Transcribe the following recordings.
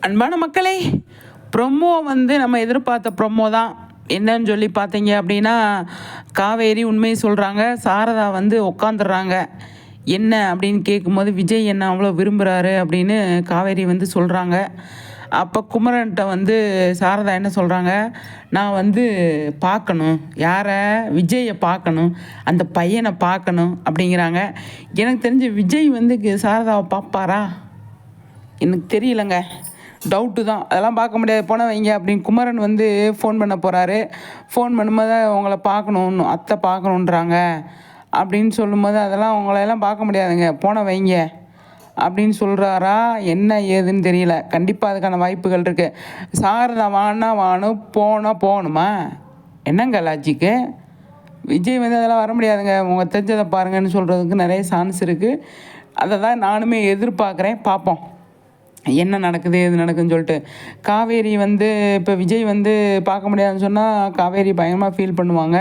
அன்பான மக்களே, ப்ரொமோ வந்து நம்ம எதிர்பார்த்த ப்ரொமோ தான். என்னன்னு சொல்லி பார்த்தீங்க அப்படின்னா, காவேரி உண்மையை சொல்கிறாங்க. சாரதா வந்து உட்காந்துடுறாங்க. என்ன அப்படின்னு கேட்கும்போது, விஜய் என்ன அவ்வளோ விரும்புகிறாரு அப்படின்னு காவேரி வந்து சொல்கிறாங்க. அப்போ குமரன்கிட்ட வந்து சாரதா என்ன சொல்கிறாங்க, நான் வந்து பார்க்கணும், யாரை, விஜயை பார்க்கணும், அந்த பையனை பார்க்கணும் அப்படிங்கிறாங்க. எனக்கு தெரிஞ்ச விஜய் வந்து சாரதாவை பார்ப்பாரா எனக்கு தெரியலங்க, டவுட்டு தான். அதெல்லாம் பார்க்க முடியாது, போன வைங்க அப்படின்னு குமரன் வந்து ஃபோன் பண்ண போகிறாரு. ஃபோன் பண்ணும்போது உங்களை பார்க்கணும், அத்தை பார்க்கணுன்றாங்க அப்படின்னு சொல்லும்போது, அதெல்லாம் உங்களையெல்லாம் பார்க்க முடியாதுங்க, போன வைங்க அப்படின்னு சொல்கிறாரா என்ன ஏதுன்னு தெரியல. கண்டிப்பாக அதுக்கான வாய்ப்புகள் இருக்குது. சாரதா வானா வாணும், போனால் போகணுமா, என்னங்க லாஜிக்கு? விஜய் வந்து அதெல்லாம் வர முடியாதுங்க, உங்கள் தெரிஞ்சதை பாருங்கன்னு சொல்கிறதுக்கு நிறைய சான்ஸ் இருக்குது. அதை தான் நானுமே எதிர்பார்க்குறேன். பார்ப்போம் என்ன நடக்குது எது நடக்குதுன்னு சொல்லிட்டு. காவேரி வந்து இப்போ விஜய் வந்து பார்க்க முடியாதுன்னு சொன்னால் காவேரி பயங்கரமாக ஃபீல் பண்ணுவாங்க.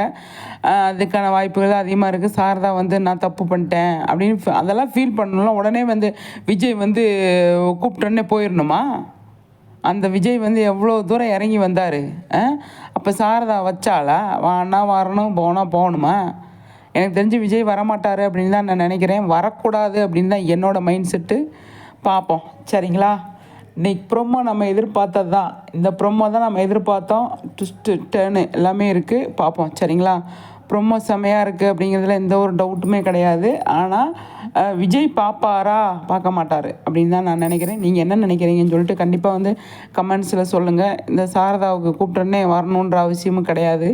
அதுக்கான வாய்ப்புகள் அதிகமாக இருக்குது. சாரதா வந்து நான் தப்பு பண்ணிட்டேன் அப்படின்னு அதெல்லாம் ஃபீல் பண்ணலாம். உடனே வந்து விஜய் வந்து கூப்பிட்டோன்னே போயிடணுமா? அந்த விஜய் வந்து எவ்வளோ தூரம் இறங்கி வந்தார். அப்போ சாரதா வச்சாலா வானா வரணும், போனால் போகணுமா? எனக்கு தெரிஞ்சு விஜய் வரமாட்டார் அப்படின்னு தான் நான் நினைக்கிறேன். வரக்கூடாது அப்படின்னு தான் என்னோடய மைண்ட் செட்டு. பார்ப்போம் சரிங்களா. இன்றைக்கி ப்ரொமோ நம்ம எதிர்பார்த்தது தான். இந்த ப்ரொமோ தான் நம்ம எதிர்பார்த்தோம். ட்விஸ்ட்டு டேர்னு எல்லாமே இருக்குது. பார்ப்போம் சரிங்களா. ப்ரொமோ செமையாக இருக்குது அப்படிங்கிறதுல எந்த ஒரு டவுட்டுமே கிடையாது. ஆனால் விஜய் பார்ப்பாரா பார்க்க மாட்டார் அப்படின்னு தான் நான் நினைக்கிறேன். நீங்கள் என்ன நினைக்கிறீங்கன்னு சொல்லிட்டு கண்டிப்பாக வந்து கமெண்ட்ஸில் சொல்லுங்கள். இந்த சாரதாவுக்கு கூப்பிட்டோன்னே வரணுன்ற அவசியமும் கிடையாது.